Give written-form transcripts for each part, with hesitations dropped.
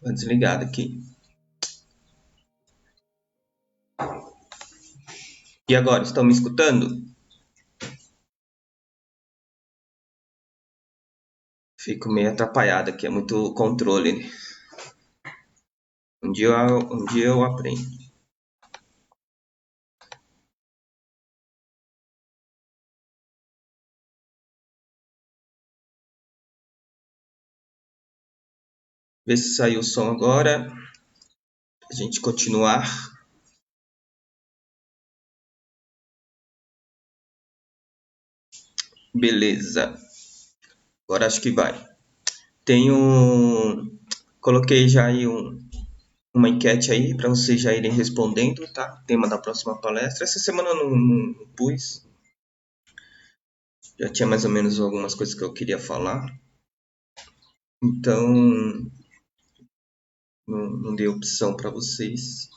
Vou desligado aqui. E agora, estão me escutando? Fico meio atrapalhado aqui, é muito controle, né? Um dia eu aprendo. Vê se saiu o som agora. A gente continuar. Beleza. Agora acho que vai. Tenho. Coloquei já aí uma enquete aí para vocês já irem respondendo, tá? Tema da próxima palestra. Essa semana eu não pus. Já tinha mais ou menos algumas coisas que eu queria falar. Então, não dei opção para vocês.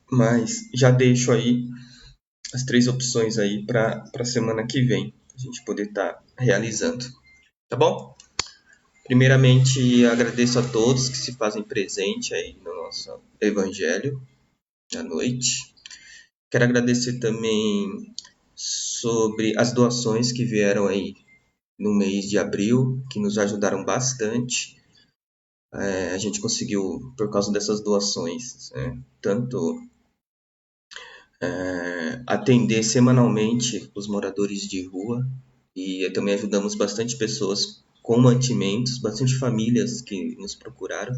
Mas já deixo aí as 3 opções aí para a semana que vem. A gente poder estar realizando. Tá bom? Primeiramente, agradeço a todos que se fazem presente aí no nosso evangelho à noite. Quero agradecer também sobre as doações que vieram aí no mês de abril, que nos ajudaram bastante. A gente conseguiu, por causa dessas doações, tanto atender semanalmente os moradores de rua e também ajudamos bastante pessoas com mantimentos, bastante famílias que nos procuraram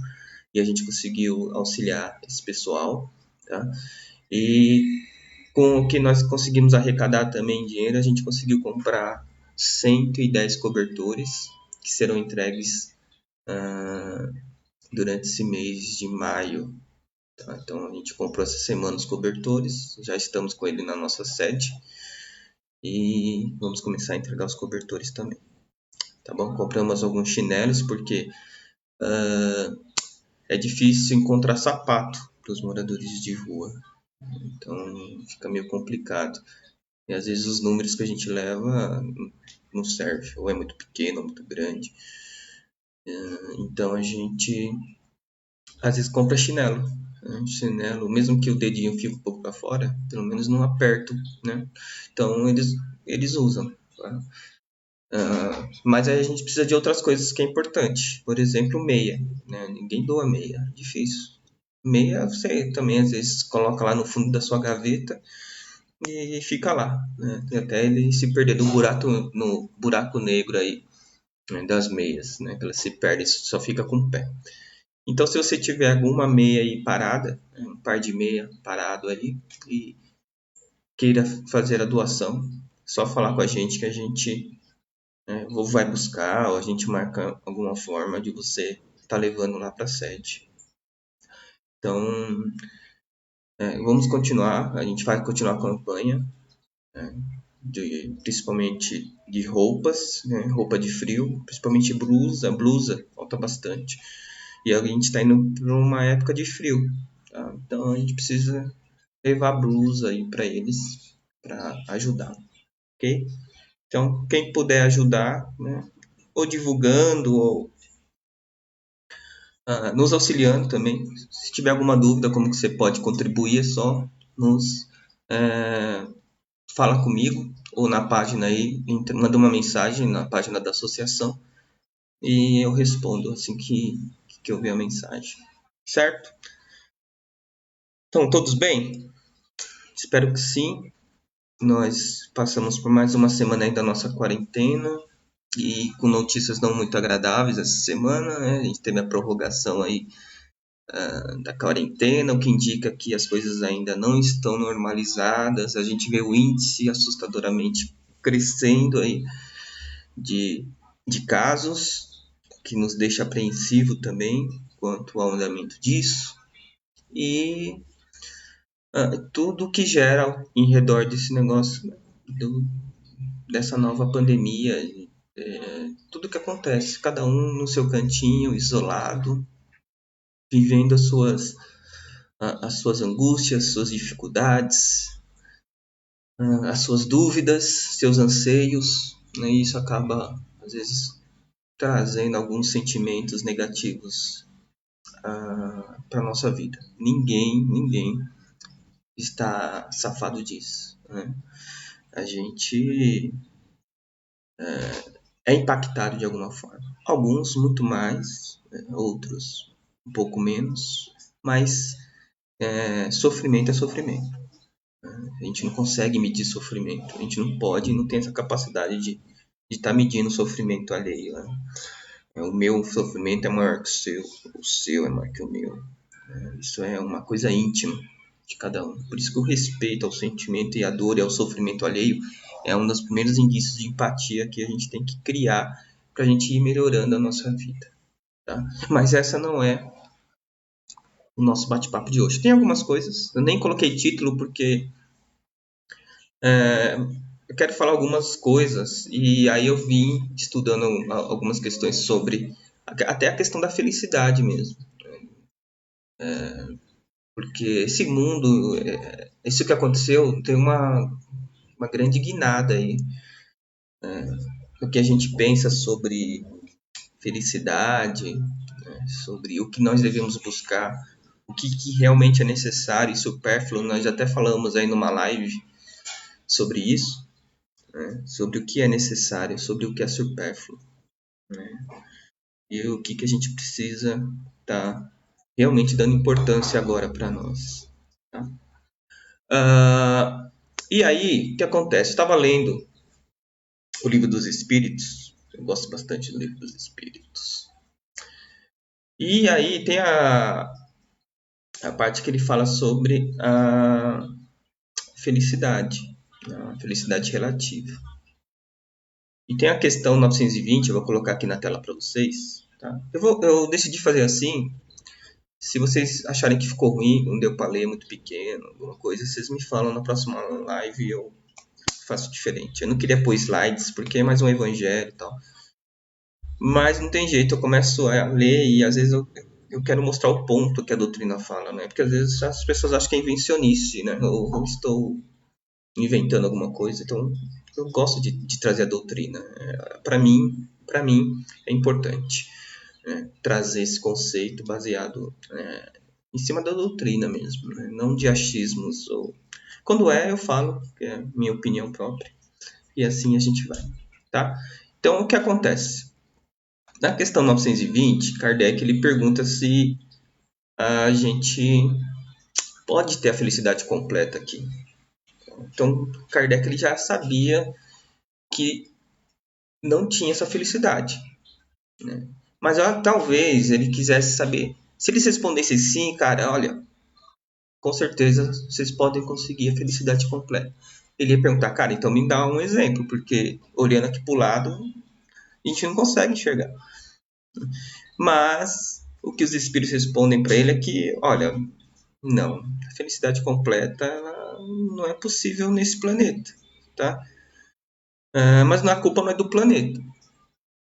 e a gente conseguiu auxiliar esse pessoal, tá? E com o que nós conseguimos arrecadar também dinheiro, a gente conseguiu comprar 110 cobertores que serão entregues durante esse mês de maio. Tá? Então a gente comprou essa semana os cobertores, já estamos com ele na nossa sede e vamos começar a entregar os cobertores também. Tá bom? Compramos alguns chinelos porque é difícil encontrar sapato para os moradores de rua. Então fica meio complicado. E às vezes os números que a gente leva não serve, ou é muito pequeno ou muito grande. Então a gente às vezes compra chinelo. Chinelo, mesmo que o dedinho fique um pouco para fora, pelo menos não aperto, né? Então eles usam. Tá? Mas aí a gente precisa de outras coisas que é importante. Por exemplo, meia. Né? Ninguém doa meia, difícil. Meia você também às vezes coloca lá no fundo da sua gaveta e fica lá, né? Até ele se perder no buraco negro aí, né, das meias, né? Que ela se perde, só fica com o pé. Então, se você tiver alguma meia aí parada, um par de meia parado aí e queira fazer a doação, só falar com a gente que a gente ou vai buscar ou a gente marca alguma forma de você estar levando lá para a sede. Então, vamos continuar, a gente vai continuar a campanha, né, principalmente de roupas, né, roupa de frio, principalmente blusa falta bastante. E a gente está indo para uma época de frio, tá? Então a gente precisa levar blusa aí para eles, para ajudar, ok? Então quem puder ajudar, né, ou divulgando ou nos auxiliando também. Se tiver alguma dúvida como que você pode contribuir, é só nos é, fala comigo ou na página aí, manda uma mensagem na página da associação e eu respondo assim que eu ver a mensagem. Certo? Então, todos bem? Espero que sim. Nós passamos por mais uma semana aí da nossa quarentena e com notícias não muito agradáveis essa semana, né? A gente teve a prorrogação aí da quarentena, o que indica que as coisas ainda não estão normalizadas. A gente vê o índice assustadoramente crescendo aí de, de casos, que nos deixa apreensivo também quanto ao andamento disso. E tudo que gera em redor desse negócio, né, dessa nova pandemia, tudo que acontece, cada um no seu cantinho, isolado, vivendo as suas angústias, suas dificuldades, as suas dúvidas, seus anseios, né, e isso acaba, às vezes, trazendo alguns sentimentos negativos para a nossa vida. Ninguém está safado disso, né? A gente é impactado de alguma forma. Alguns muito mais, outros um pouco menos, mas sofrimento é sofrimento. A gente não consegue medir sofrimento, a gente não pode, não tem essa capacidade de estar medindo o sofrimento alheio, né? O meu sofrimento é maior que o seu é maior que o meu. Isso é uma coisa íntima de cada um. Por isso que o respeito ao sentimento e à dor e ao sofrimento alheio é um dos primeiros indícios de empatia que a gente tem que criar para a gente ir melhorando a nossa vida. Tá? Mas essa não é o nosso bate-papo de hoje. Tem algumas coisas, eu nem coloquei título porque eu quero falar algumas coisas e aí eu vim estudando algumas questões sobre até a questão da felicidade mesmo. Porque esse mundo, isso que aconteceu, tem uma grande guinada aí no que a gente pensa sobre felicidade, né, sobre o que nós devemos buscar, o que realmente é necessário e supérfluo. Nós até falamos aí numa live sobre isso, né, sobre o que é necessário, sobre o que é supérfluo, né, e o que a gente precisa estar realmente dando importância agora para nós. Tá? E aí, o que acontece? Eu estava lendo o Livro dos Espíritos, eu gosto bastante do Livro dos Espíritos. E aí tem a parte que ele fala sobre a felicidade relativa. E tem a questão 920, eu vou colocar aqui na tela para vocês. Tá? Eu decidi fazer assim. Se vocês acharem que ficou ruim, não deu para ler, muito pequeno, alguma coisa, vocês me falam na próxima live e eu faço diferente. Eu não queria pôr slides, porque é mais um evangelho e tal. Mas não tem jeito, eu começo a ler e às vezes eu quero mostrar o ponto que a doutrina fala, né? Porque às vezes as pessoas acham que é invencionice, né? Ou estou inventando alguma coisa. Então eu gosto de trazer a doutrina. Para mim é importante, né? Trazer esse conceito baseado em cima da doutrina mesmo, né? Não de achismos. Quando eu falo, que é minha opinião própria. E assim a gente vai, tá? Então o que acontece? Na questão 920, Kardec ele pergunta se a gente pode ter a felicidade completa aqui. Então, Kardec ele já sabia que não tinha essa felicidade, né? Mas talvez ele quisesse saber. Se eles respondessem sim, cara, olha, com certeza vocês podem conseguir a felicidade completa. Ele ia perguntar, cara, então me dá um exemplo, porque olhando aqui para o lado, a gente não consegue enxergar. Mas o que os espíritos respondem para ele é que, olha, não, a felicidade completa ela não é possível nesse planeta, tá? Mas a culpa não é do planeta.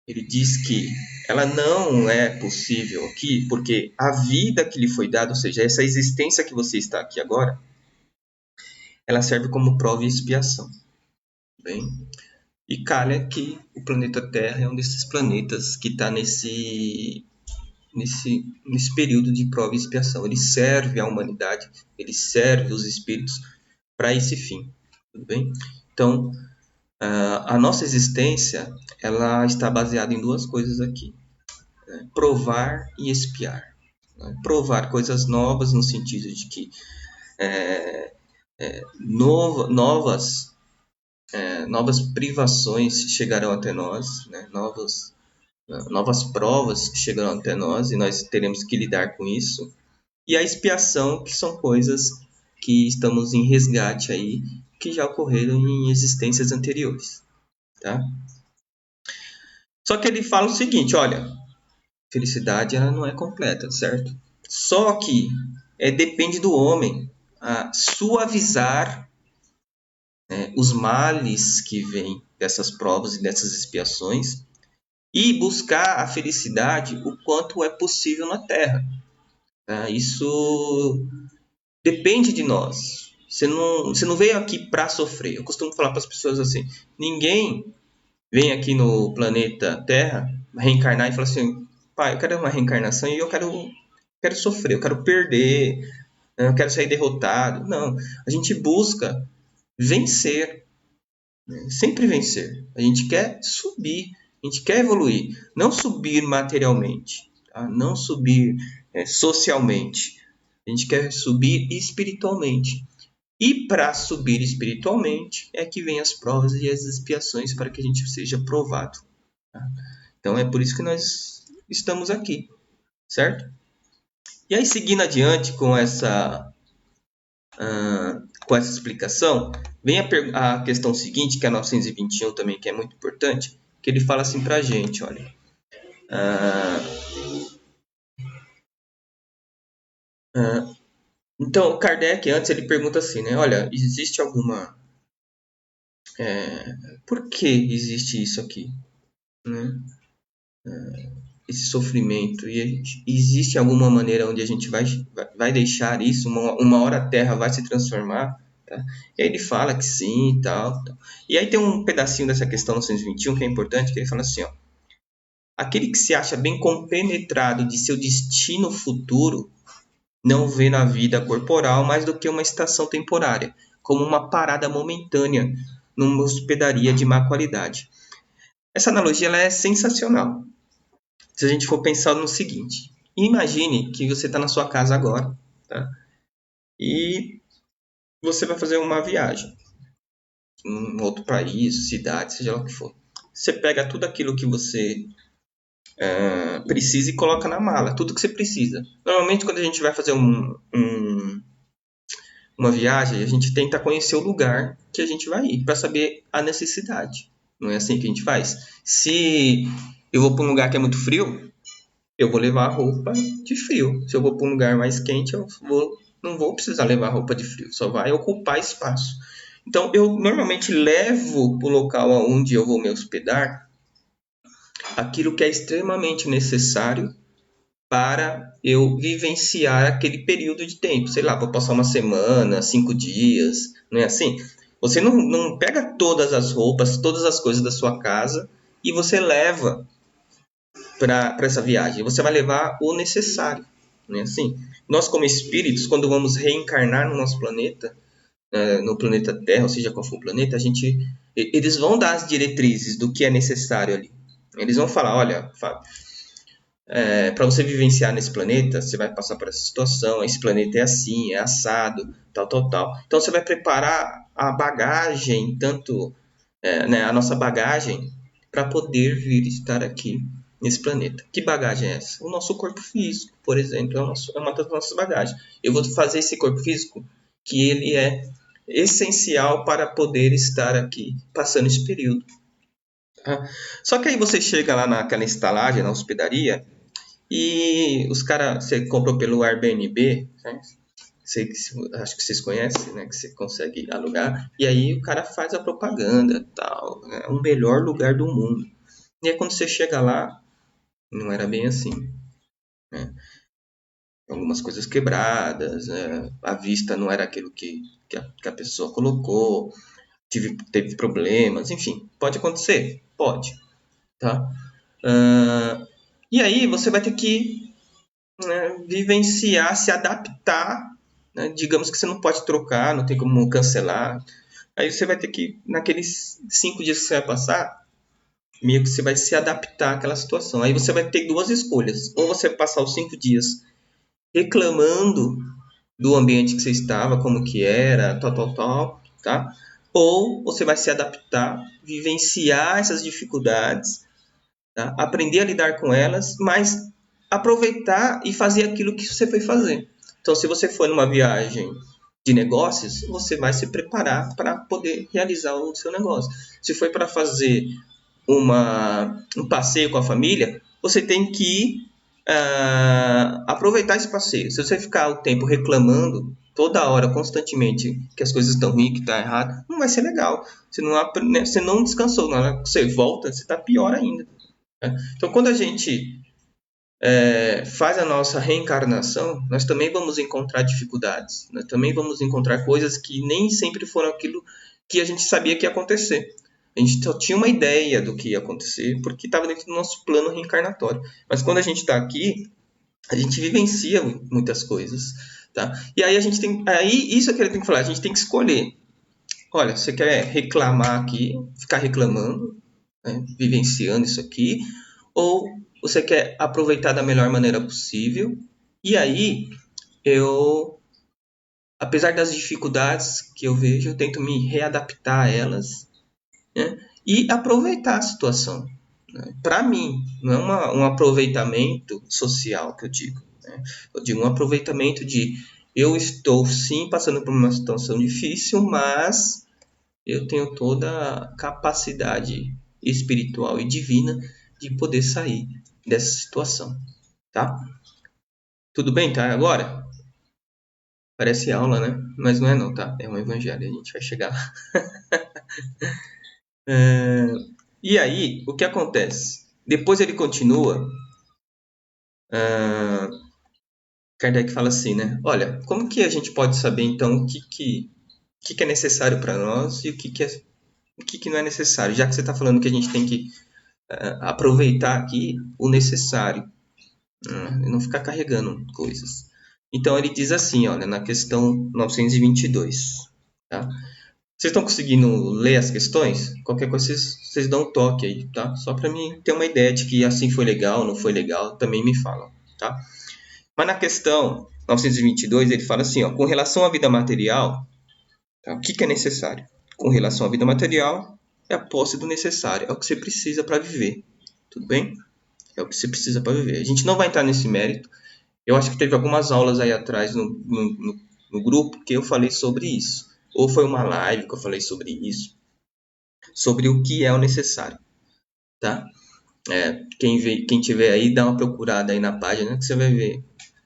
Ele diz que ela não é possível aqui porque a vida que lhe foi dada, ou seja, essa existência que você está aqui agora, ela serve como prova e expiação. Bem? E calha que o planeta Terra é um desses planetas que está nesse período de prova e expiação. Ele serve à humanidade, ele serve os espíritos para esse fim. Tudo bem? Então, a nossa existência ela está baseada em duas coisas aqui: né? Provar e expiar. Né? Provar coisas novas no sentido de que novas privações chegarão até nós, né? Novas provas chegarão até nós e nós teremos que lidar com isso. E a expiação, que são coisas que estamos em resgate aí, que já ocorreram em existências anteriores. Tá? Só que ele fala o seguinte, olha, felicidade ela não é completa, certo? Só que depende do homem suavizar os males que vêm dessas provas e dessas expiações e buscar a felicidade o quanto é possível na Terra. Tá? Isso depende de nós. Você não veio aqui para sofrer. Eu costumo falar para as pessoas assim: ninguém vem aqui no planeta Terra reencarnar e falar assim, pai, eu quero uma reencarnação e eu quero quero sofrer, eu quero perder, eu quero sair derrotado. Não, a gente busca vencer, né? Sempre vencer. A gente quer subir, a gente quer evoluir, não subir materialmente, tá? Não subir socialmente. A gente quer subir espiritualmente. E para subir espiritualmente é que vem as provas e as expiações para que a gente seja provado. Tá? Então é por isso que nós estamos aqui, certo? E aí, seguindo adiante com essa explicação, vem a questão seguinte, que é a 921 também, que é muito importante, que ele fala assim para a gente, olha. Então, Kardec, antes, ele pergunta assim, né? Olha, existe alguma... por que existe isso aqui? Né? Esse sofrimento. E existe alguma maneira onde a gente vai deixar isso? Uma hora a Terra vai se transformar? Tá? E aí ele fala que sim e tal. E aí tem um pedacinho dessa questão 921 que é importante, que ele fala assim, ó. Aquele que se acha bem compenetrado de seu destino futuro não vê na vida corporal mais do que uma estação temporária, como uma parada momentânea numa hospedaria de má qualidade. Essa analogia ela é sensacional. Se a gente for pensar no seguinte, imagine que você está na sua casa agora, tá? E você vai fazer uma viagem em um outro país, cidade, seja lá o que for. Você pega tudo aquilo que você precisa e coloca na mala, tudo que você precisa. Normalmente, quando a gente vai fazer uma viagem, a gente tenta conhecer o lugar que a gente vai ir, para saber a necessidade. Não é assim que a gente faz? Se eu vou para um lugar que é muito frio, eu vou levar roupa de frio. Se eu vou para um lugar mais quente, não vou precisar levar roupa de frio, só vai ocupar espaço. Então, eu normalmente levo para o local onde eu vou me hospedar aquilo que é extremamente necessário para eu vivenciar aquele período de tempo. Sei lá, vou passar uma semana, 5 dias, não é assim? Você não pega todas as roupas, todas as coisas da sua casa e você leva para essa viagem. Você vai levar o necessário, não é assim? Nós, como espíritos, quando vamos reencarnar no nosso planeta, no planeta Terra, ou seja, qual for o planeta, eles vão dar as diretrizes do que é necessário ali. Eles vão falar, olha, Fábio, para você vivenciar nesse planeta, você vai passar por essa situação, esse planeta é assim, é assado, tal, tal, tal. Então você vai preparar a bagagem, tanto né, a nossa bagagem, para poder vir estar aqui nesse planeta. Que bagagem é essa? O nosso corpo físico, por exemplo, é uma das nossas bagagens. Eu vou fazer esse corpo físico que ele é essencial para poder estar aqui, passando esse período. Tá? Só que aí você chega lá naquela estalagem, na hospedaria, e os caras, você comprou pelo Airbnb, né? Acho que vocês conhecem, né? Que você consegue alugar. E aí o cara faz a propaganda, tal, né? O melhor lugar do mundo. E aí quando você chega lá, não era bem assim, né? Algumas coisas quebradas, né? A vista não era aquilo que a pessoa colocou, teve problemas, enfim, pode acontecer? Pode, tá? E aí você vai ter que vivenciar, se adaptar, né? Digamos que você não pode trocar, não tem como cancelar. Aí você vai ter que, naqueles 5 dias que você vai passar, meio que você vai se adaptar àquela situação. Aí você vai ter duas escolhas. Ou você passar os 5 dias reclamando do ambiente que você estava, como que era, tal, tal, tal, tá? Ou você vai se adaptar, vivenciar essas dificuldades, tá? Aprender a lidar com elas, mas aproveitar e fazer aquilo que você foi fazer. Então, se você for numa viagem de negócios, você vai se preparar para poder realizar o seu negócio. Se foi para fazer um passeio com a família, você tem que aproveitar esse passeio. Se você ficar o tempo reclamando toda hora, constantemente, que as coisas estão ruins, que está errado, não vai ser legal. Você não descansou. Na hora que você volta, você está pior ainda. Né? Então, quando a gente faz a nossa reencarnação, nós também vamos encontrar dificuldades. Nós também vamos encontrar coisas que nem sempre foram aquilo que a gente sabia que ia acontecer. A gente só tinha uma ideia do que ia acontecer, porque estava dentro do nosso plano reencarnatório. Mas quando a gente está aqui, A gente vivencia muitas coisas, tá? E aí a gente tem, aí isso é que eu tenho que falar, a gente tem que escolher. Olha, você quer reclamar aqui, ficar reclamando, né, vivenciando isso aqui, ou você quer aproveitar da melhor maneira possível? E aí eu, apesar das dificuldades que eu vejo, eu tento me readaptar a elas, né, e aproveitar a situação. Né? Para mim, não é um aproveitamento social que eu digo. Né? Eu digo um aproveitamento de eu estou sim passando por uma situação difícil, mas eu tenho toda a capacidade espiritual e divina de poder sair dessa situação, tá? Tudo bem, tá? Agora parece aula, né? Mas não é não, tá? É um evangelho, a gente vai chegar lá. É, E aí, o que acontece? Depois ele continua, Kardec fala assim, né? Olha, como que a gente pode saber então o que é necessário para nós e o que não é necessário? Já que você está falando que a gente tem que aproveitar aqui o necessário, né? E não ficar carregando coisas. Então ele diz assim, olha, na questão 922, tá? Vocês estão conseguindo ler as questões? Qualquer coisa vocês dão um toque aí, tá? Só para mim ter uma ideia de que assim foi legal, não foi legal, também me falam, tá? Mas na questão 922 ele fala assim, ó, com relação à vida material, tá? O que é necessário? Com relação à vida material, é a posse do necessário, é o que você precisa para viver, tudo bem? É o que você precisa para viver. A gente não vai entrar nesse mérito. Eu acho que teve algumas aulas aí atrás no grupo que eu falei sobre isso. Ou foi uma live que eu falei sobre isso, sobre o que é o necessário, tá? Quem tiver aí, dá uma procurada aí na página que você vai ver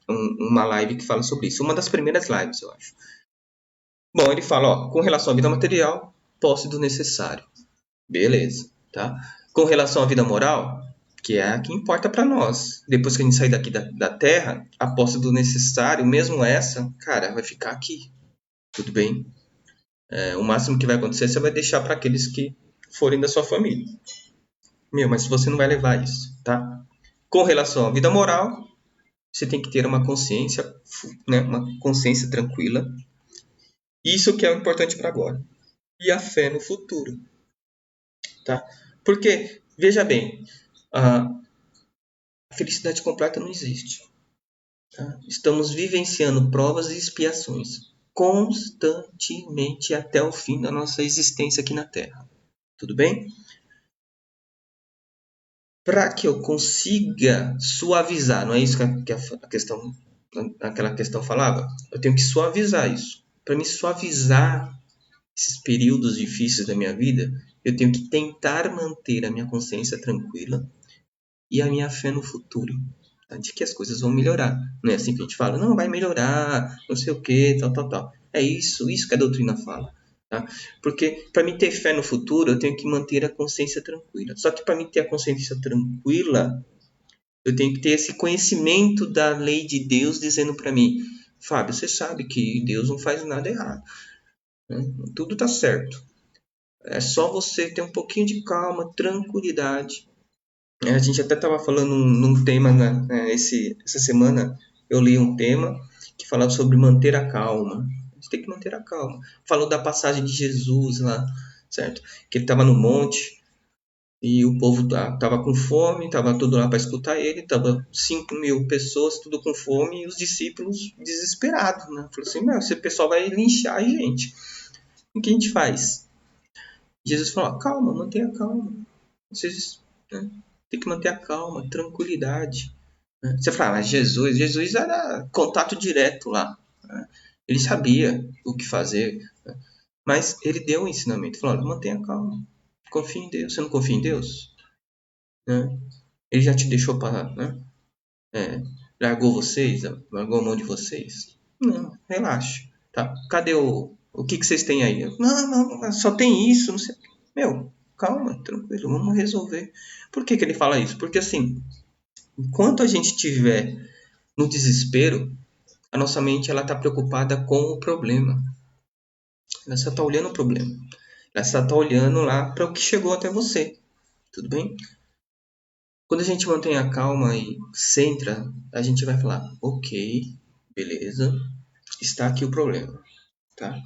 uma live que fala sobre isso. Uma das primeiras lives, eu acho. Bom, ele fala, ó, com relação à vida material, posse do necessário. Beleza, tá? Com relação à vida moral, que é a que importa para nós. Depois que a gente sair daqui da Terra, a posse do necessário, mesmo essa, cara, vai ficar aqui. Tudo bem? O máximo que vai acontecer, você vai deixar para aqueles que forem da sua família. Meu, mas você não vai levar isso, tá? Com relação à vida moral, você tem que ter uma consciência, né, uma consciência tranquila. Isso que é o importante para agora. E a fé no futuro, tá? Porque, veja bem, a felicidade completa não existe. Tá? Estamos vivenciando provas e expiações constantemente até o fim da nossa existência aqui na Terra. Tudo bem? Para que eu consiga suavizar, não é isso que a questão, aquela questão falava? Eu tenho que suavizar isso. Para me suavizar esses períodos difíceis da minha vida, eu tenho que tentar manter a minha consciência tranquila e a minha fé no futuro, tá? De que as coisas vão melhorar. Não é assim que a gente fala, não, vai melhorar, não sei o que, tal, tal, tal. É isso que a doutrina fala. Tá? Porque para mim ter fé no futuro, eu tenho que manter a consciência tranquila. Só que para mim ter a consciência tranquila, eu tenho que ter esse conhecimento da lei de Deus dizendo para mim, Fábio, você sabe que Deus não faz nada errado. Né? Tudo está certo. É só você ter um pouquinho de calma, tranquilidade. A gente até estava falando num tema, né, essa semana eu li um tema que falava sobre manter a calma. A gente tem que manter a calma. Falou da passagem de Jesus lá, certo? Que ele estava no monte e o povo estava com fome, estava tudo lá para escutar ele, estava 5.000 pessoas, tudo com fome, e os discípulos desesperados, né? Falou assim, meu, esse pessoal vai linchar a gente. O que a gente faz? Jesus falou, calma, mantenha calma. Vocês, né, tem que manter a calma, tranquilidade. Né? Você fala, mas Jesus era contato direto lá. Né? Ele sabia o que fazer. Né? Mas ele deu um ensinamento. Falou, olha, mantenha calma. Confie em Deus. Você não confia em Deus? Né? Ele já te deixou para... Né? Largou vocês? Largou a mão de vocês? Não, relaxa. Tá? Cadê o que vocês têm aí? Não, só tem isso. Não sei. Meu, calma, tranquilo, vamos resolver. Por que ele fala isso? Porque assim, enquanto a gente estiver no desespero, a nossa mente ela está preocupada com o problema. Ela só está olhando o problema. Ela só está olhando lá para o que chegou até você. Tudo bem? Quando a gente mantém a calma e centra, a gente vai falar, ok, beleza, está aqui o problema, tá?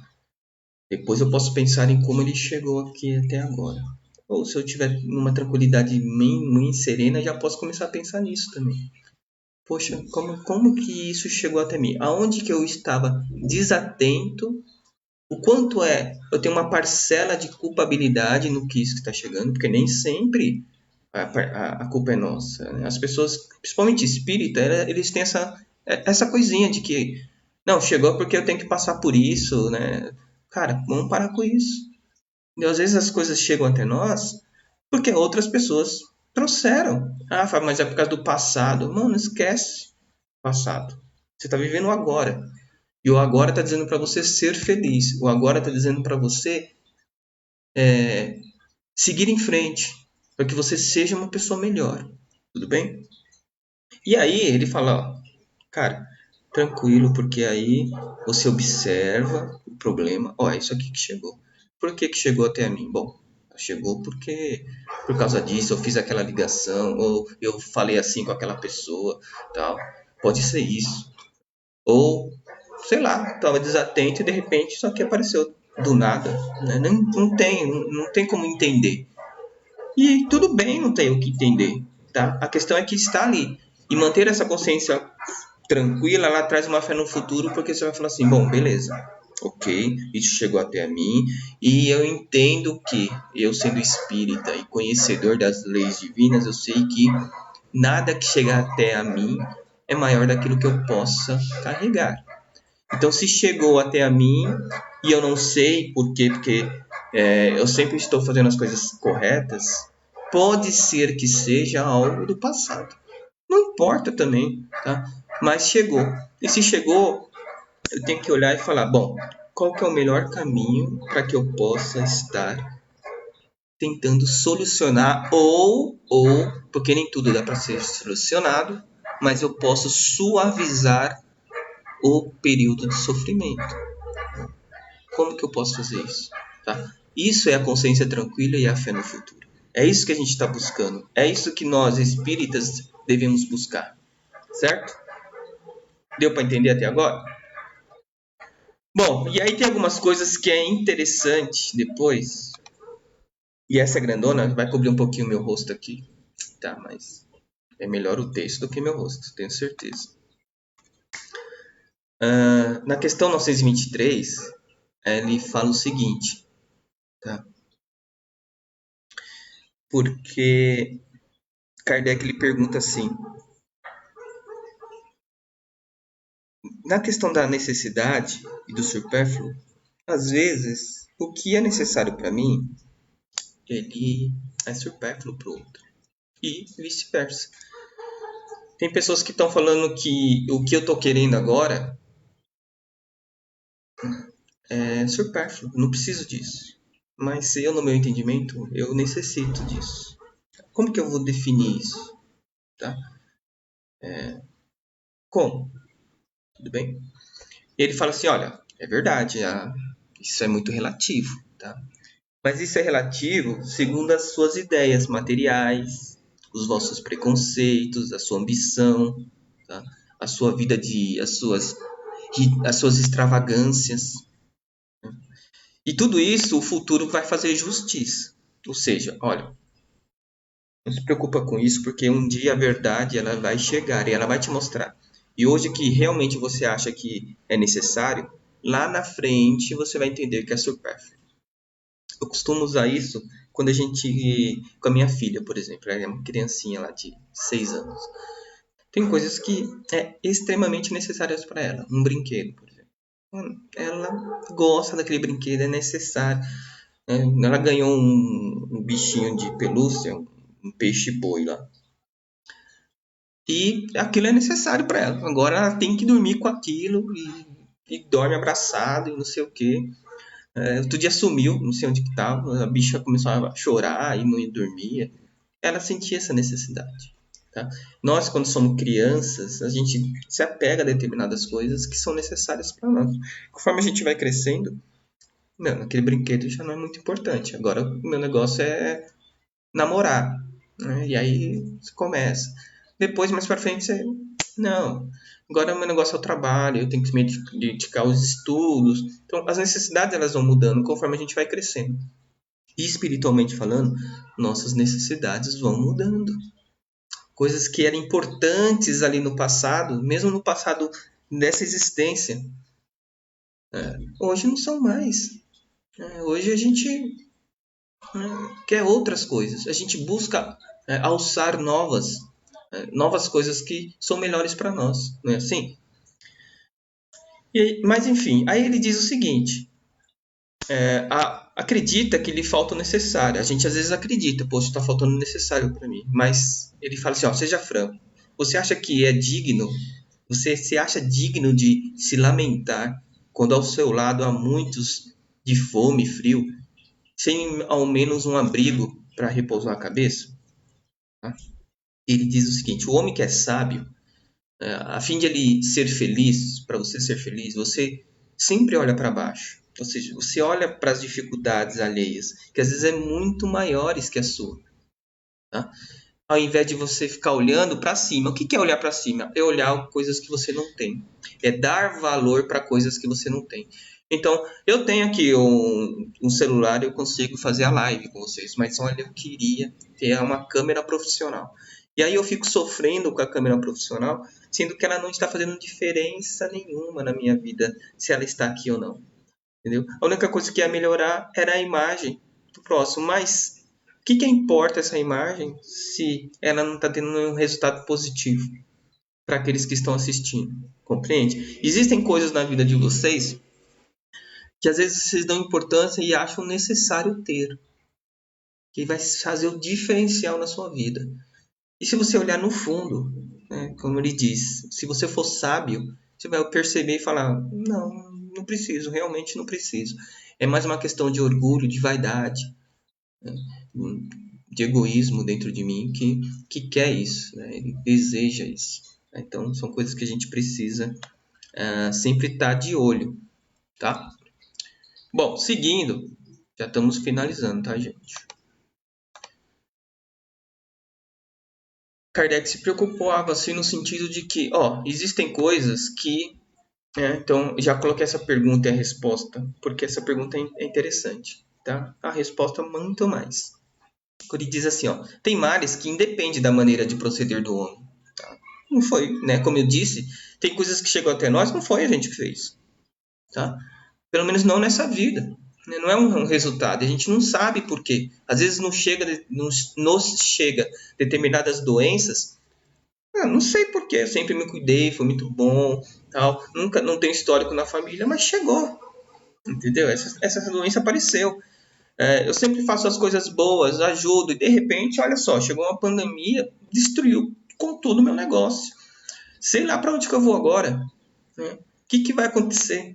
Depois eu posso pensar em como ele chegou aqui até agora. Ou se eu tiver numa tranquilidade muito serena, já posso começar a pensar nisso também. Poxa, como que isso chegou até mim? Aonde que eu estava desatento? O quanto eu tenho uma parcela de culpabilidade no que isso está chegando, porque nem sempre a culpa é nossa, né? As pessoas, principalmente espírita, eles têm essa coisinha de que, não, chegou porque eu tenho que passar por isso, né? Cara, vamos parar com isso. E às vezes as coisas chegam até nós porque outras pessoas trouxeram. Ah, Fábio, mas é por causa do passado. Mano, esquece o passado. Você está vivendo o agora. E o agora está dizendo para você ser feliz. O agora está dizendo para você seguir em frente. Para que você seja uma pessoa melhor. Tudo bem? E aí ele fala, ó, cara, tranquilo, porque aí você observa o problema. Ó, é isso aqui que chegou. Por que que chegou até mim? Bom, chegou porque por causa disso eu fiz aquela ligação, ou eu falei assim com aquela pessoa, tal. Pode ser isso. Ou, sei lá, estava desatento e de repente isso aqui apareceu do nada. Né? Não tem como entender. E tudo bem não ter o que entender. Tá? A questão é que está ali. E manter essa consciência tranquila, ela traz uma fé no futuro, porque você vai falar assim, bom, beleza, ok, isso chegou até mim, e eu entendo que, eu sendo espírita e conhecedor das leis divinas, eu sei que nada que chegar até a mim é maior daquilo que eu possa carregar. Então, se chegou até a mim, e eu não sei por quê, porque eu sempre estou fazendo as coisas corretas, pode ser que seja algo do passado. Não importa também, tá? Mas chegou. E se chegou, eu tenho que olhar e falar, bom, qual que é o melhor caminho para que eu possa estar tentando solucionar porque nem tudo dá para ser solucionado, mas eu posso suavizar o período de sofrimento. Como que eu posso fazer isso? Tá? Isso é a consciência tranquila e a fé no futuro. É isso que a gente está buscando. É isso que nós, espíritas, devemos buscar. Certo? Deu para entender até agora? Bom, e aí tem algumas coisas que é interessante depois. E essa grandona vai cobrir um pouquinho o meu rosto aqui. Tá, mas é melhor o texto do que meu rosto, tenho certeza. Na questão 923, ele fala o seguinte, tá? Porque Kardec lhe pergunta assim, na questão da necessidade e do supérfluo, às vezes o que é necessário para mim, ele é supérfluo para o outro. E vice-versa. Tem pessoas que estão falando que o que eu estou querendo agora é supérfluo, não preciso disso. Mas eu, no meu entendimento, eu necessito disso. Como que eu vou definir isso? Tá? Como? Tudo bem? E ele fala assim, olha, é verdade, isso é muito relativo, tá? Mas isso é relativo segundo as suas ideias materiais, os vossos preconceitos, a sua ambição, tá? A sua vida as suas extravagâncias. E tudo isso o futuro vai fazer justiça. Ou seja, olha, não se preocupa com isso porque um dia a verdade ela vai chegar e ela vai te mostrar. E hoje que realmente você acha que é necessário, lá na frente você vai entender que é supérfluo. Eu costumo usar isso quando a gente, com a minha filha, por exemplo, ela é uma criancinha lá de 6 anos. Tem coisas que é extremamente necessárias para ela, um brinquedo, por exemplo. Ela gosta daquele brinquedo, é necessário. Ela ganhou um bichinho de pelúcia, um peixe-boi lá. E aquilo é necessário para ela. Agora ela tem que dormir com aquilo e dorme abraçado e não sei o quê. Outro dia sumiu, não sei onde que estava. A bicha começou a chorar e não dormia. Ela sentia essa necessidade. Tá? Nós, quando somos crianças, a gente se apega a determinadas coisas que são necessárias para nós. Conforme a gente vai crescendo, não, aquele brinquedo já não é muito importante. Agora o meu negócio é namorar. né? E aí você começa. Depois, mais pra frente, você... Não, agora o meu negócio é o trabalho, eu tenho que me dedicar aos estudos. Então, as necessidades elas vão mudando conforme a gente vai crescendo. E espiritualmente falando, nossas necessidades vão mudando. Coisas que eram importantes ali no passado, mesmo no passado dessa existência, hoje não são mais. Hoje a gente quer outras coisas. A gente busca alçar novas coisas que são melhores para nós, não é assim? Mas enfim, aí ele diz o seguinte: acredita que lhe falta o necessário. A gente às vezes acredita, poxa, está faltando o necessário para mim. Mas ele fala assim: ó, seja franco. Você acha que é digno? Você se acha digno de se lamentar quando ao seu lado há muitos de fome e frio, sem ao menos um abrigo para repousar a cabeça? Tá? Ele diz o seguinte: o homem que é sábio, a fim de ele ser feliz, para você ser feliz, você sempre olha para baixo. Ou seja, você olha para as dificuldades alheias, que às vezes é muito maiores que a sua. Tá? Ao invés de você ficar olhando para cima. O que é olhar para cima? É olhar coisas que você não tem. É dar valor para coisas que você não tem. Então, eu tenho aqui um celular e eu consigo fazer a live com vocês, mas olha, eu queria ter uma câmera profissional. E aí eu fico sofrendo com a câmera profissional, sendo que ela não está fazendo diferença nenhuma na minha vida, se ela está aqui ou não. Entendeu? A única coisa que ia melhorar era a imagem do próximo, mas o que importa essa imagem se ela não está tendo um resultado positivo para aqueles que estão assistindo? Compreende? Existem coisas na vida de vocês que às vezes vocês dão importância e acham necessário ter, que vai fazer o diferencial na sua vida. E se você olhar no fundo, né, como ele diz, se você for sábio, você vai perceber e falar: não, não preciso, realmente não preciso. É mais uma questão de orgulho, de vaidade, né, de egoísmo dentro de mim que quer isso, né, ele deseja isso. Então, são coisas que a gente precisa sempre estar de olho, tá? Bom, seguindo, já estamos finalizando, tá, gente? Kardec se preocupava assim no sentido de que, existem coisas que... então, já coloquei essa pergunta e a resposta, porque essa pergunta é interessante, tá? A resposta muito mais. Ele diz assim, tem males que independem da maneira de proceder do homem. Tá? Não foi, né? Como eu disse, tem coisas que chegam até nós, não foi a gente que fez, tá? Pelo menos não nessa vida. Né? Não é um resultado, a gente não sabe por quê. Às vezes nos chega determinadas doenças. Não sei porquê, eu sempre me cuidei, foi muito bom, tal. Nunca, não tenho histórico na família, mas chegou, entendeu? Essa doença apareceu. Eu sempre faço as coisas boas, ajudo, e de repente, olha só, chegou uma pandemia, destruiu com tudo o meu negócio. Sei lá para onde que eu vou agora, né? O que vai acontecer?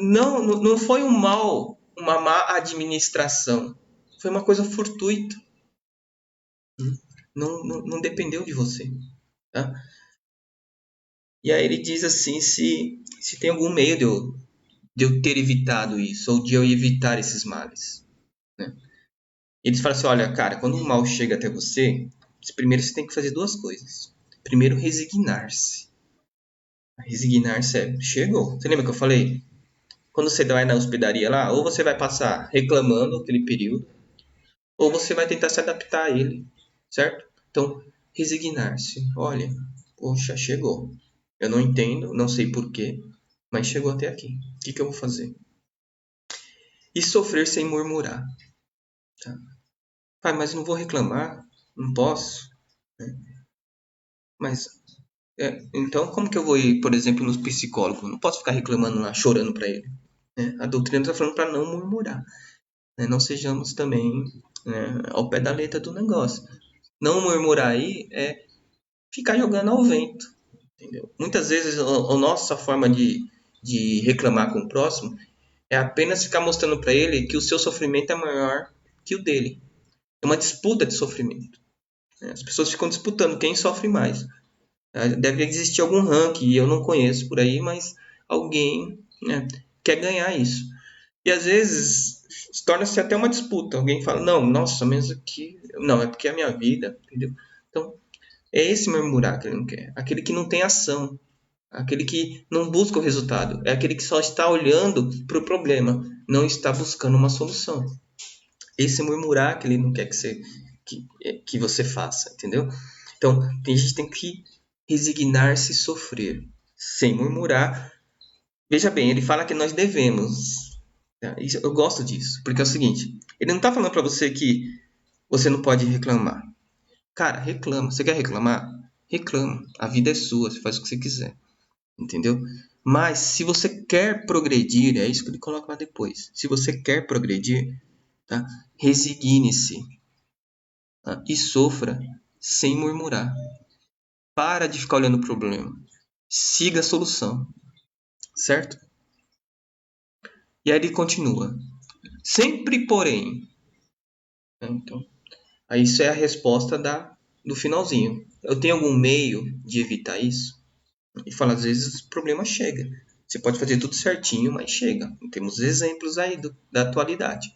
Não foi uma má administração, foi uma coisa fortuita. Não dependeu de você, tá? E aí ele diz assim, se tem algum meio de eu ter evitado isso, ou de eu evitar esses males. Né? Eles falam assim, olha, cara, quando o mal chega até você, primeiro você tem que fazer duas coisas. Primeiro, resignar-se. Resignar-se chegou. Você lembra que eu falei? Quando você vai na hospedaria lá, ou você vai passar reclamando aquele período, ou você vai tentar se adaptar a ele, certo? Então, resignar-se. Olha, poxa, chegou. Eu não entendo, não sei porquê, mas chegou até aqui. O que eu vou fazer? E sofrer sem murmurar. Tá? Pai, mas não vou reclamar, não posso. Né? Mas, então como que eu vou ir, por exemplo, no psicólogo? Não posso ficar reclamando lá, chorando para ele. Né? A doutrina está falando para não murmurar. Né? Não sejamos também, né, ao pé da letra do negócio. Não murmurar aí é ficar jogando ao vento. Entendeu? Muitas vezes a nossa forma de reclamar com o próximo é apenas ficar mostrando para ele que o seu sofrimento é maior que o dele. É uma disputa de sofrimento. As pessoas ficam disputando quem sofre mais. Deve existir algum ranking, eu não conheço por aí, mas alguém, né, quer ganhar isso. E às vezes torna-se até uma disputa. Alguém fala, não, nossa, mas aqui. Não, é porque é a minha vida, entendeu? Então, é esse murmurar que ele não quer. Aquele que não tem ação. Aquele que não busca o resultado. É aquele que só está olhando para o problema, não está buscando uma solução. Esse murmurar que ele não quer que você faça, entendeu? Então, a gente tem que resignar-se e sofrer, sem murmurar. Veja bem, ele fala que nós devemos. Tá? Eu gosto disso, porque é o seguinte: ele não está falando para você que você não pode reclamar. Cara, reclama. Você quer reclamar? Reclama. A vida é sua, você faz o que você quiser. Entendeu? Mas se você quer progredir, é isso que ele coloca lá depois. Se você quer progredir, tá? Resigne-se, tá? E sofra sem murmurar. Para de ficar olhando o problema. Siga a solução, certo? E aí ele continua. Sempre, porém. Né? Então, aí isso é a resposta do finalzinho. Eu tenho algum meio de evitar isso? E fala, às vezes o problema chega. Você pode fazer tudo certinho, mas chega. Temos exemplos aí da atualidade.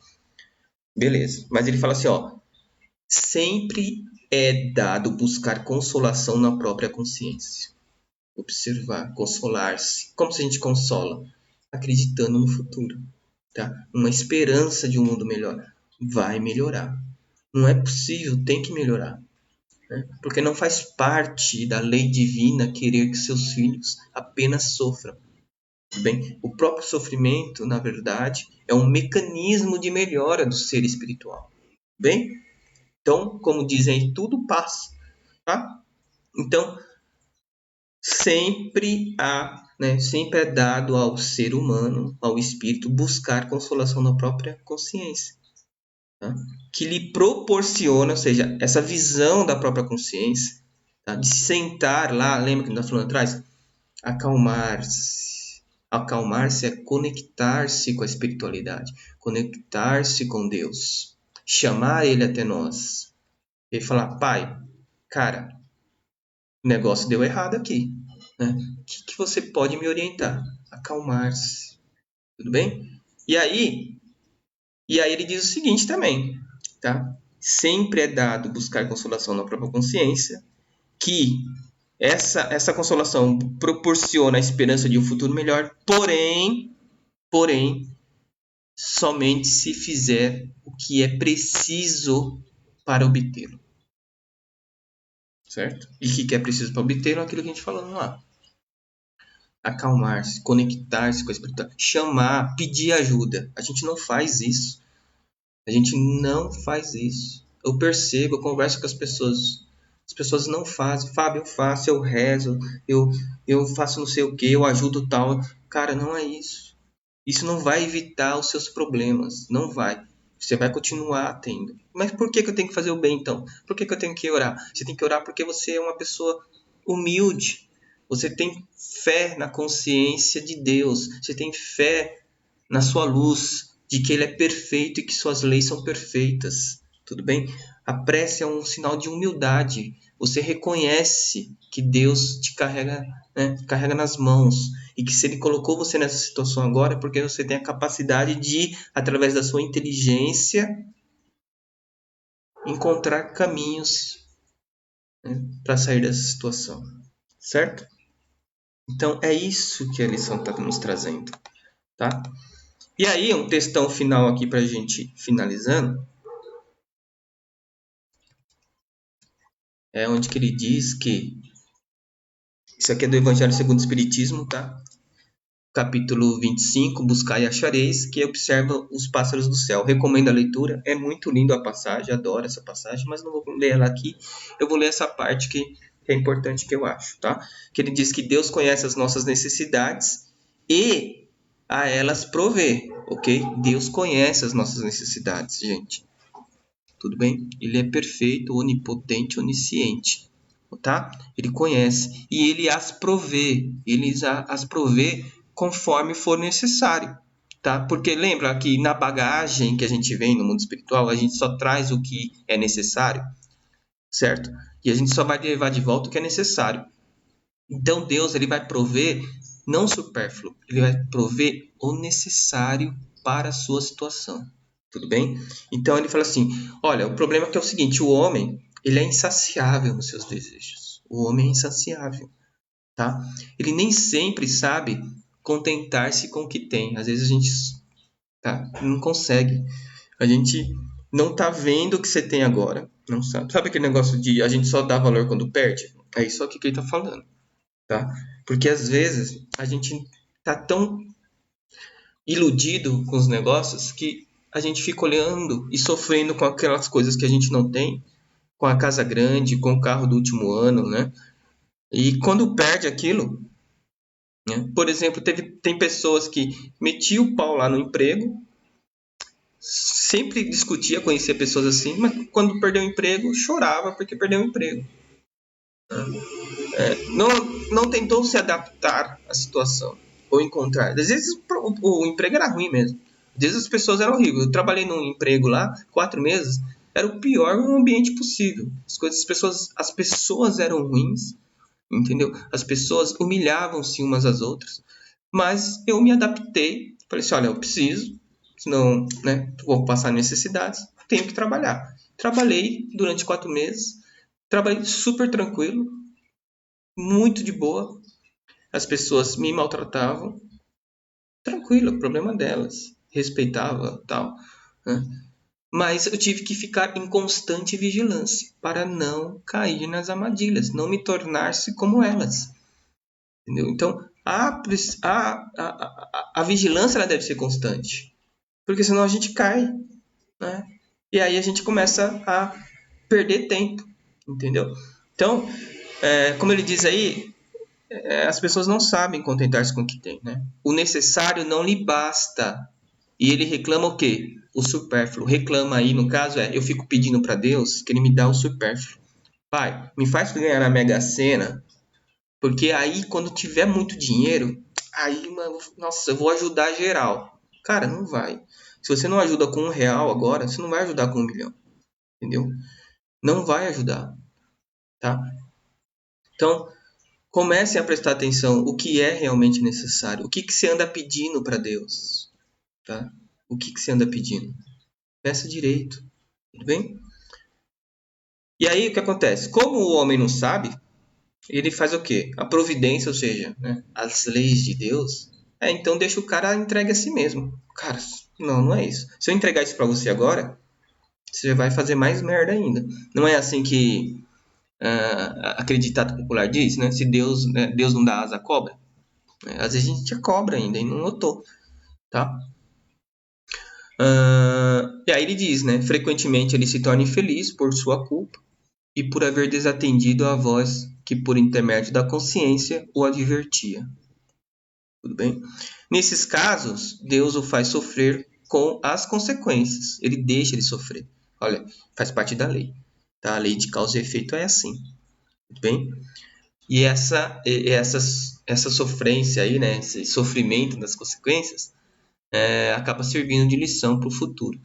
Beleza. Mas ele fala assim, ó. Sempre é dado buscar consolação na própria consciência. Observar, consolar-se. Como se a gente consola? Acreditando no futuro. Tá? Uma esperança de um mundo melhor. Vai melhorar. Não é possível, tem que melhorar. Né? Porque não faz parte da lei divina querer que seus filhos apenas sofram. Bem, o próprio sofrimento, na verdade, é um mecanismo de melhora do ser espiritual. Bem, então, como dizem, tudo passa, tá? Então, sempre é dado ao ser humano, ao espírito, buscar consolação na própria consciência, tá? Que lhe proporciona, ou seja, essa visão da própria consciência, tá? De sentar lá, lembra que nós falamos atrás? Acalmar-se. Acalmar-se é conectar-se com a espiritualidade, conectar-se com Deus, chamar Ele até nós e falar: Pai, cara, o negócio deu errado aqui. Né? O que você pode me orientar? Acalmar-se. Tudo bem? E aí ele diz o seguinte também, tá? Sempre é dado buscar consolação na própria consciência, que essa consolação proporciona a esperança de um futuro melhor, porém, somente se fizer o que é preciso para obtê-lo. Certo? E o que é preciso para obtê-lo? Aquilo que a gente falou lá. Acalmar-se, conectar-se com a espiritualidade, chamar, pedir ajuda. A gente não faz isso. A gente não faz isso. Eu percebo, eu converso com as pessoas. As pessoas não fazem. Fábio, eu faço, eu rezo, eu faço não sei o que, eu ajudo tal. Cara, não é isso. Isso não vai evitar os seus problemas. Não vai. Você vai continuar tendo. Mas por que eu tenho que fazer o bem então? Por que eu tenho que orar? Você tem que orar porque você é uma pessoa humilde. Você tem fé na consciência de Deus. Você tem fé na sua luz, de que Ele é perfeito e que suas leis são perfeitas. Tudo bem? A prece é um sinal de humildade. Você reconhece que Deus te carrega, né, carrega nas mãos e que se Ele colocou você nessa situação agora é porque você tem a capacidade de, através da sua inteligência, encontrar caminhos, né, para sair dessa situação. Certo? Então é isso que a lição está nos trazendo. Tá? E aí, um textão final aqui para a gente finalizando, é onde que ele diz que, isso aqui é do Evangelho segundo o Espiritismo, tá? Capítulo 25, Buscai e achareis, que observa os pássaros do céu. Recomendo a leitura, é muito lindo a passagem, adoro essa passagem, mas não vou ler ela aqui, eu vou ler essa parte que é importante que eu acho, tá? Que ele diz que Deus conhece as nossas necessidades e a elas provê, ok? Deus conhece as nossas necessidades, gente. Tudo bem? Ele é perfeito, onipotente, onisciente, tá? Ele conhece e ele as provê, as provê conforme for necessário, tá? Porque lembra que na bagagem que a gente vem no mundo espiritual, a gente só traz o que é necessário, certo? E a gente só vai levar de volta o que é necessário. Então Deus, ele vai prover não o supérfluo, ele vai prover o necessário para a sua situação. Tudo bem? Então ele fala assim: olha, o problema é que é o seguinte, o homem, ele é insaciável nos seus desejos. O homem é insaciável, tá? Ele nem sempre sabe contentar-se com o que tem. Às vezes a gente, tá, não consegue. A gente não tá vendo o que você tem agora. Não sabe. Sabe aquele negócio de a gente só dá valor quando perde? É isso aqui que ele tá falando, tá? Porque às vezes a gente tá tão iludido com os negócios que a gente fica olhando e sofrendo com aquelas coisas que a gente não tem, com a casa grande, com o carro do último ano, né? E quando perde aquilo, né? Por exemplo, tem pessoas que metiam o pau lá no emprego, sempre discutia, conhecia pessoas assim, mas quando perdeu o emprego, chorava porque perdeu o emprego. Não, não tentou se adaptar à situação ou encontrar. Às vezes o emprego era ruim mesmo. Às vezes as pessoas eram horríveis. Eu trabalhei num emprego lá, 4 meses, era o pior ambiente possível. As pessoas eram ruins, entendeu? As pessoas humilhavam-se umas às outras. Mas eu me adaptei. Falei assim, olha, eu preciso, senão, né, vou passar necessidades, tenho que trabalhar. Trabalhei durante 4 meses, trabalhei super tranquilo, muito de boa. As pessoas me maltratavam, tranquilo, problema delas. Respeitava, tal, né? Mas eu tive que ficar em constante vigilância para não cair nas armadilhas, não me tornar-se como elas. Entendeu? Então, a vigilância ela deve ser constante, porque senão a gente cai, né? E aí a gente começa a perder tempo, entendeu? Então, como ele diz aí, as pessoas não sabem contentar-se com o que tem, né? O necessário não lhe basta. E ele reclama o quê? O supérfluo. Reclama aí, no caso, eu fico pedindo para Deus que ele me dá o supérfluo. Pai, me faz ganhar na Mega Sena, porque aí quando tiver muito dinheiro, aí, mano, nossa, eu vou ajudar geral. Cara, não vai. Se você não ajuda com R$ 1 agora, você não vai ajudar com 1 milhão, entendeu? Não vai ajudar, tá? Então, comecem a prestar atenção o que é realmente necessário. O que, que você anda pedindo para Deus, tá? O que, que você anda pedindo? Peça direito, tudo bem? E aí o que acontece? Como o homem não sabe, ele faz o quê? A providência, ou seja, né, as leis de Deus, então deixa o cara entregue a si mesmo. Cara, não, não é isso. Se eu entregar isso para você agora, você vai fazer mais merda ainda. Não é assim que aquele ditado popular diz, né? Se Deus, né, Deus não dá asa à cobra. Às vezes a gente é cobra ainda e não notou, tá? E aí ele diz, né? Frequentemente ele se torna infeliz por sua culpa e por haver desatendido a voz que, por intermédio da consciência, o advertia. Tudo bem? Nesses casos, Deus o faz sofrer com as consequências. Ele deixa ele sofrer. Olha, faz parte da lei. Tá? A lei de causa e efeito é assim. Tudo bem? E essa sofrência aí, né? Esse sofrimento das consequências, acaba servindo de lição para o futuro.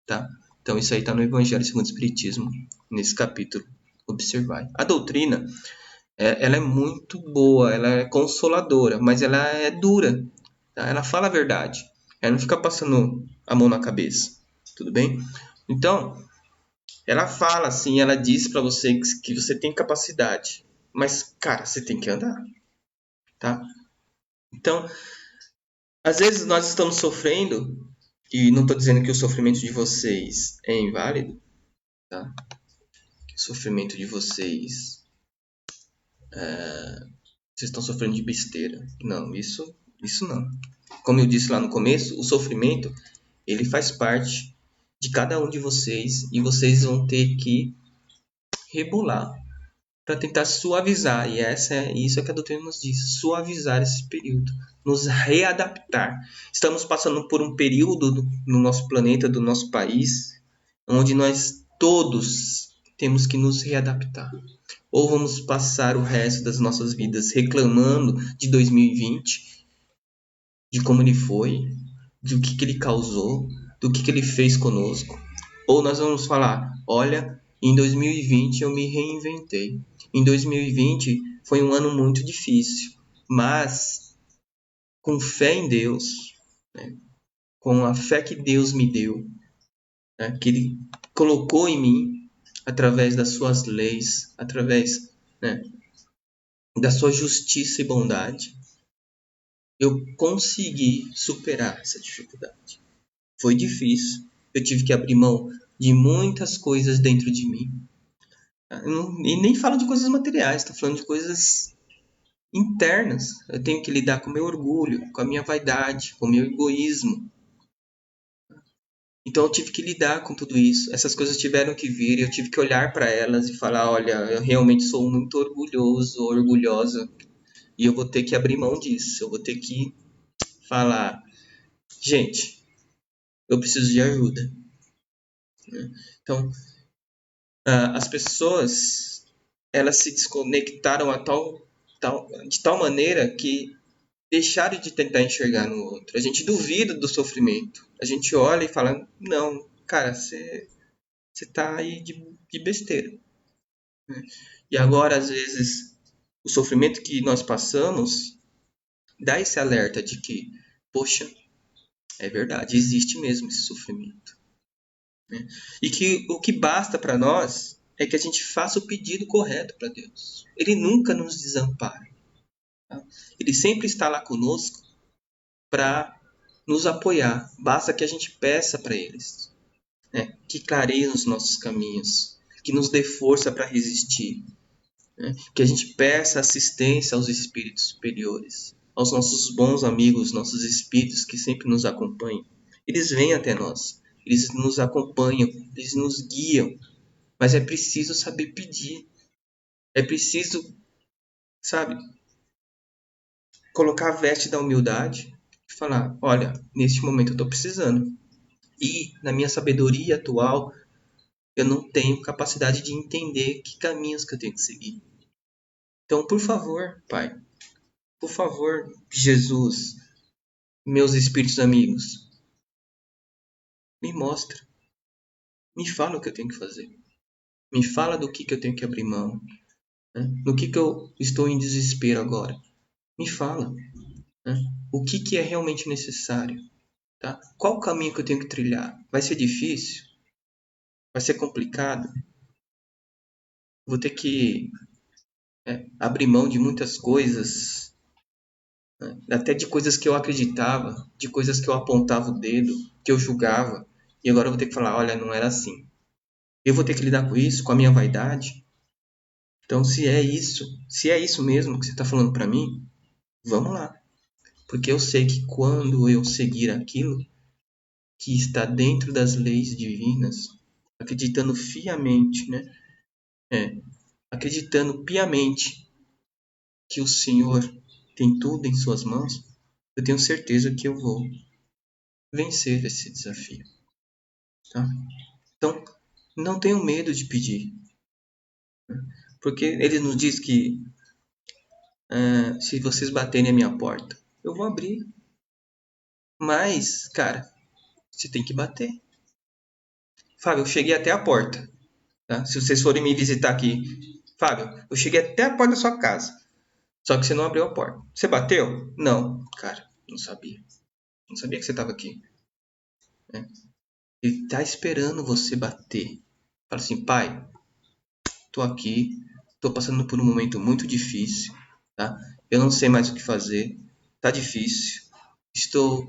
Tá? Então isso aí está no Evangelho segundo o Espiritismo, nesse capítulo. Observar. A doutrina, ela é muito boa, ela é consoladora, mas ela é dura. Tá? Ela fala a verdade. Ela não fica passando a mão na cabeça. Tudo bem? Então, ela fala assim, ela diz para você que você tem capacidade. Mas, cara, você tem que andar. Tá? Então, às vezes nós estamos sofrendo, e não estou dizendo que o sofrimento de vocês é inválido, tá? Que o sofrimento de vocês estão sofrendo de besteira. Não, isso não. Como eu disse lá no começo, o sofrimento ele faz parte de cada um de vocês e vocês vão ter que rebolar para tentar suavizar. E isso é que a doutrina nos diz: suavizar esse período, nos readaptar. Estamos passando por um período no nosso planeta, do nosso país, onde nós todos temos que nos readaptar. Ou vamos passar o resto das nossas vidas reclamando de 2020, de como ele foi, do que ele causou, do que ele fez conosco. Ou nós vamos falar, olha, em 2020 eu me reinventei. Em 2020 foi um ano muito difícil, mas com fé em Deus, né, com a fé que Deus me deu, né, que Ele colocou em mim, através das suas leis, através, né, da sua justiça e bondade, eu consegui superar essa dificuldade. Foi difícil, eu tive que abrir mão de muitas coisas dentro de mim. E nem falo de coisas materiais, estou falando de coisas internas. Eu tenho que lidar com o meu orgulho, com a minha vaidade, com o meu egoísmo. Então eu tive que lidar com tudo isso. Essas coisas tiveram que vir e eu tive que olhar para elas e falar: olha, eu realmente sou muito orgulhoso, orgulhosa, e eu vou ter que abrir mão disso. Eu vou ter que falar: gente, eu preciso de ajuda. Então, as pessoas, elas se desconectaram de tal maneira que deixaram de tentar enxergar no outro. A gente duvida do sofrimento. A gente olha e fala: não, cara, você tá aí de besteira. E agora, às vezes, o sofrimento que nós passamos dá esse alerta de que, poxa, é verdade, existe mesmo esse sofrimento. Né? E que o que basta para nós é que a gente faça o pedido correto para Deus. Ele nunca nos desampara. Tá? Ele sempre está lá conosco para nos apoiar. Basta que a gente peça para eles, né? Que clareiem os nossos caminhos, que nos dê força para resistir, né? Que a gente peça assistência aos espíritos superiores, aos nossos bons amigos, nossos espíritos que sempre nos acompanham. Eles vêm até nós, eles nos acompanham, eles nos guiam, mas é preciso saber pedir, é preciso, sabe, colocar a veste da humildade e falar: olha, neste momento eu estou precisando. E na minha sabedoria atual, eu não tenho capacidade de entender que caminhos que eu tenho que seguir. Então, por favor, Pai, por favor, Jesus, meus espíritos amigos, me mostra, me fala o que eu tenho que fazer, me fala do que eu tenho que abrir mão, né? No que eu estou em desespero agora, me fala, né? O que é realmente necessário, tá? Qual o caminho que eu tenho que trilhar? Vai ser difícil? Vai ser complicado? Vou ter que abrir mão de muitas coisas, né? Até de coisas que eu acreditava, de coisas que eu apontava o dedo, que eu julgava, e agora eu vou ter que falar: olha, não era assim. Eu vou ter que lidar com isso, com a minha vaidade. Então, se é isso mesmo que você está falando para mim, vamos lá. Porque eu sei que quando eu seguir aquilo que está dentro das leis divinas, acreditando fiamente, né? Acreditando piamente que o Senhor tem tudo em suas mãos, eu tenho certeza que eu vou vencer esse desafio. Tá? Então, não tenho medo de pedir. Porque ele nos diz que se vocês baterem a minha porta, eu vou abrir. Mas, cara, você tem que bater. Fábio, eu cheguei até a porta. Tá? Se vocês forem me visitar aqui, Fábio, eu cheguei até a porta da sua casa. Só que você não abriu a porta. Você bateu? Não. Cara, não sabia. Não sabia que você estava aqui. Né? Ele tá esperando você bater. Fala assim: pai, tô aqui, tô passando por um momento muito difícil, tá? Eu não sei mais o que fazer, tá difícil. Estou,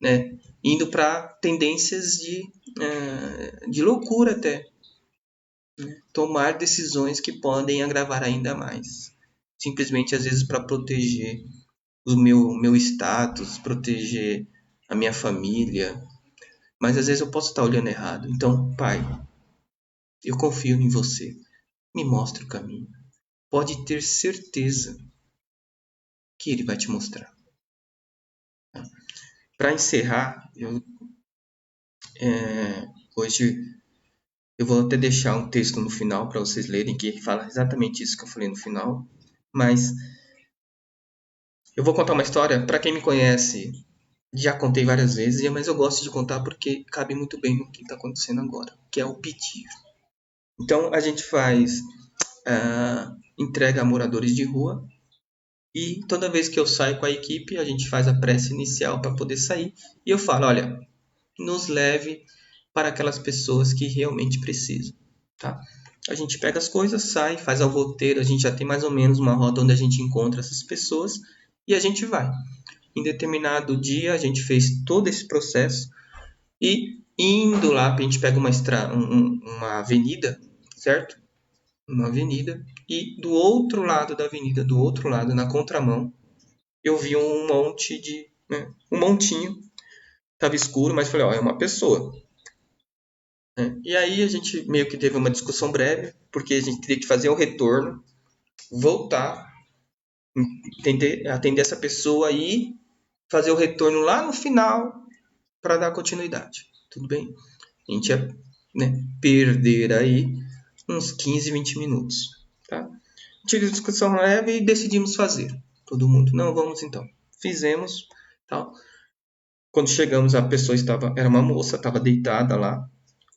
né, indo para tendências de loucura até. Tomar decisões que podem agravar ainda mais. Simplesmente, às vezes, para proteger o meu status, proteger a minha família. Mas às vezes eu posso estar olhando errado. Então, pai, eu confio em você. Me mostre o caminho. Pode ter certeza que ele vai te mostrar. Para encerrar, hoje eu vou até deixar um texto no final para vocês lerem que fala exatamente isso que eu falei no final. Mas eu vou contar uma história. Para quem me conhece, já contei várias vezes, mas eu gosto de contar porque cabe muito bem no que está acontecendo agora, que é o pedir. Então a gente faz entrega a moradores de rua E toda vez que eu saio com a equipe, a gente faz a prece inicial para poder sair. E eu falo, olha, nos leve para aquelas pessoas que realmente precisam, tá? A gente pega as coisas, sai, faz o roteiro, a gente já tem mais ou menos uma rota onde a gente encontra essas pessoas e a gente vai. Em determinado dia, a gente fez todo esse processo e indo lá, a gente pega uma avenida, certo? Uma avenida e do outro lado da avenida, do outro lado, na contramão, eu vi um monte de, né, um montinho, tava escuro, mas falei, ó, é uma pessoa, né? E aí a gente meio que teve uma discussão breve, porque a gente teria que fazer o retorno, voltar, atender essa pessoa e fazer o retorno lá no final para dar continuidade. Tudo bem? A gente ia, né, perder aí uns 15, 20 minutos. Tá? Tive discussão leve e decidimos fazer. Todo mundo, não, vamos então. Fizemos. Tal. Quando chegamos, a pessoa era uma moça, estava deitada lá,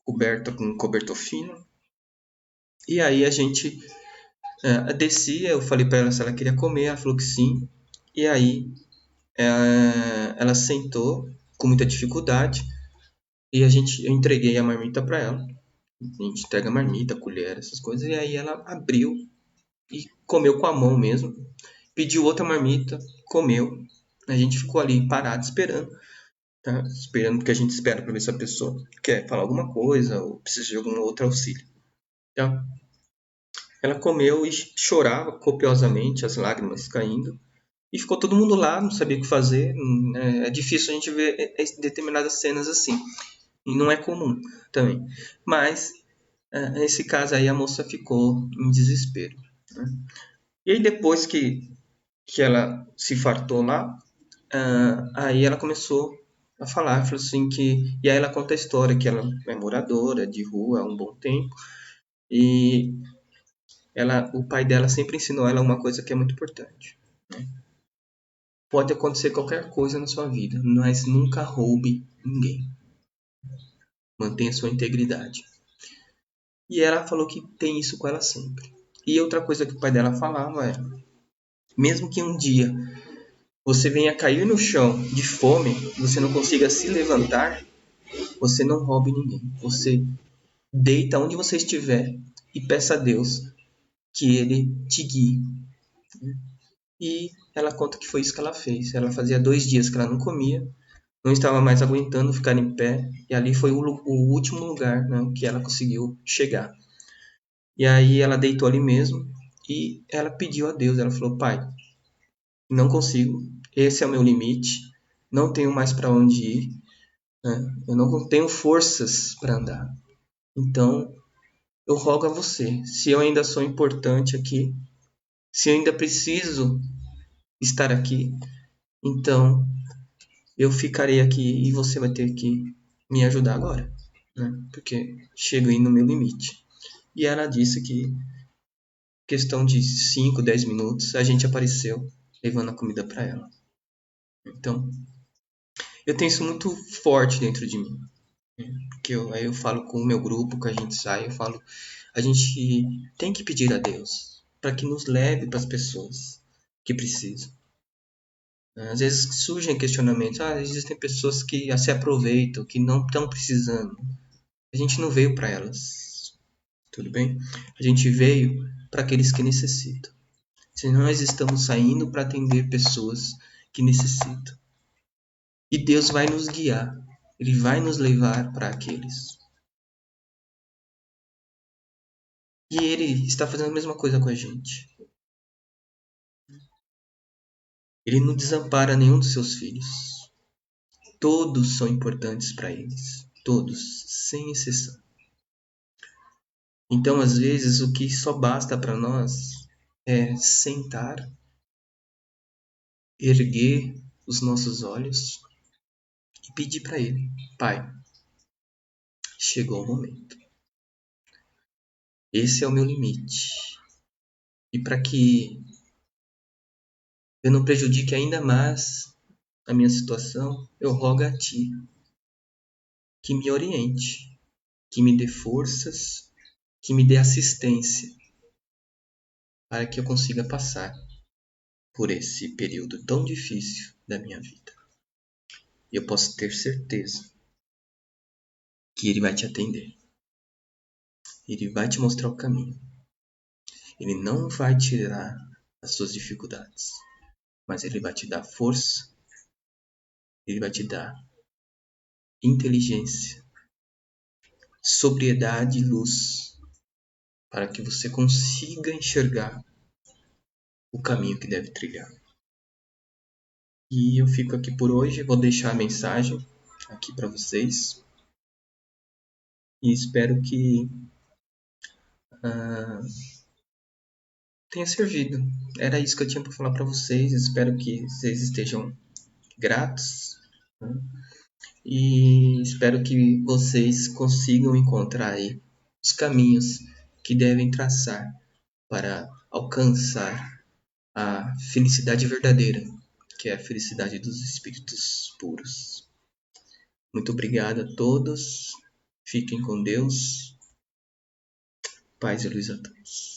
coberta com um cobertor fino. E aí a gente descia, eu falei para ela se ela queria comer, ela falou que sim. E aí ela sentou com muita dificuldade e eu entreguei a marmita para ela. A gente entrega a marmita, a colher, essas coisas. E aí ela abriu e comeu com a mão mesmo. Pediu outra marmita, comeu. A gente ficou ali parado esperando, tá? Esperando o que a gente espera para ver se a pessoa quer falar alguma coisa ou precisa de algum outro auxílio. Tá? Ela comeu e chorava copiosamente, as lágrimas caindo. E ficou todo mundo lá, não sabia o que fazer. É difícil a gente ver determinadas cenas assim. E não é comum também. Mas, nesse caso aí, a moça ficou em desespero. Né? E aí, depois que ela se fartou lá, aí ela começou a falar, falou assim que... E aí ela conta a história, que ela é moradora de rua há um bom tempo. E o pai dela sempre ensinou ela uma coisa que é muito importante. Né? Pode acontecer qualquer coisa na sua vida, mas nunca roube ninguém. Mantenha sua integridade. E ela falou que tem isso com ela sempre. E outra coisa que o pai dela falava é: mesmo que um dia você venha cair no chão de fome, você não consiga se levantar, você não roube ninguém. Você deita onde você estiver e peça a Deus que ele te guie. E ela conta que foi isso que ela fez. Ela fazia 2 dias que ela não comia, não estava mais aguentando ficar em pé, e ali foi o último lugar, né, que ela conseguiu chegar. E aí ela deitou ali mesmo e ela pediu a Deus, ela falou: Pai, não consigo, esse é o meu limite, não tenho mais para onde ir, né? Eu não tenho forças para andar. Então eu rogo a você, se eu ainda sou importante aqui, se eu ainda preciso estar aqui, então eu ficarei aqui e você vai ter que me ajudar agora, né? Porque chego aí no meu limite. E ela disse que, questão de 5, 10 minutos, a gente apareceu levando a comida para ela. Então, eu tenho isso muito forte dentro de mim. Né? Porque aí eu falo com o meu grupo, que a gente sai, eu falo, a gente tem que pedir a Deus para que nos leve para as pessoas que precisam. Às vezes surgem questionamentos, existem pessoas que se aproveitam, que não estão precisando. A gente não veio para elas, tudo bem? A gente veio para aqueles que necessitam. Se nós estamos saindo para atender pessoas que necessitam. E Deus vai nos guiar. Ele vai nos levar para aqueles. E Ele está fazendo a mesma coisa com a gente. Ele não desampara nenhum dos seus filhos. Todos são importantes para eles. Todos, sem exceção. Então, às vezes, o que só basta para nós é sentar, erguer os nossos olhos e pedir para Ele: Pai, chegou o momento. Esse é o meu limite. E para que eu não prejudique ainda mais a minha situação, eu rogo a Ti que me oriente, que me dê forças, que me dê assistência para que eu consiga passar. por esse período tão difícil da minha vida. E eu posso ter certeza que Ele vai te atender. Ele vai te mostrar o caminho. Ele não vai tirar as suas dificuldades, mas Ele vai te dar força, Ele vai te dar inteligência, sobriedade e luz, para que você consiga enxergar o caminho que deve trilhar. E eu fico aqui por hoje, vou deixar a mensagem aqui para vocês e espero que tenha servido. Era isso que eu tinha para falar para vocês, espero que vocês estejam gratos, né? E espero que vocês consigam encontrar aí os caminhos que devem traçar para alcançar a felicidade verdadeira, que é a felicidade dos espíritos puros. Muito obrigado a todos. Fiquem com Deus. Paz e luz a todos.